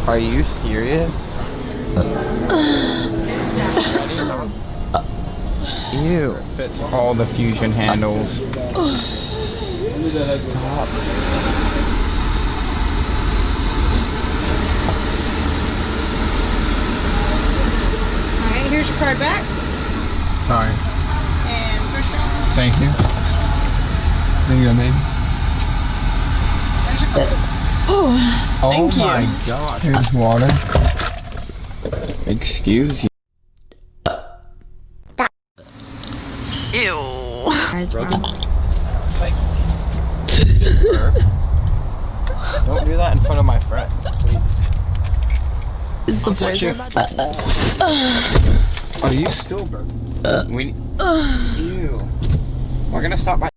Are you serious? Ew. It fits all the fusion handles. Stop. Alright, here's your card back. Sorry. And first round. Thank you. There you go, baby. There's your card. Oh Thank you. my gosh. Here's water. Excuse you. Ew. Guys, Don't do that in front of my friend, please. Is the boys you. about to... Are you still burping? Ew. We're gonna stop by.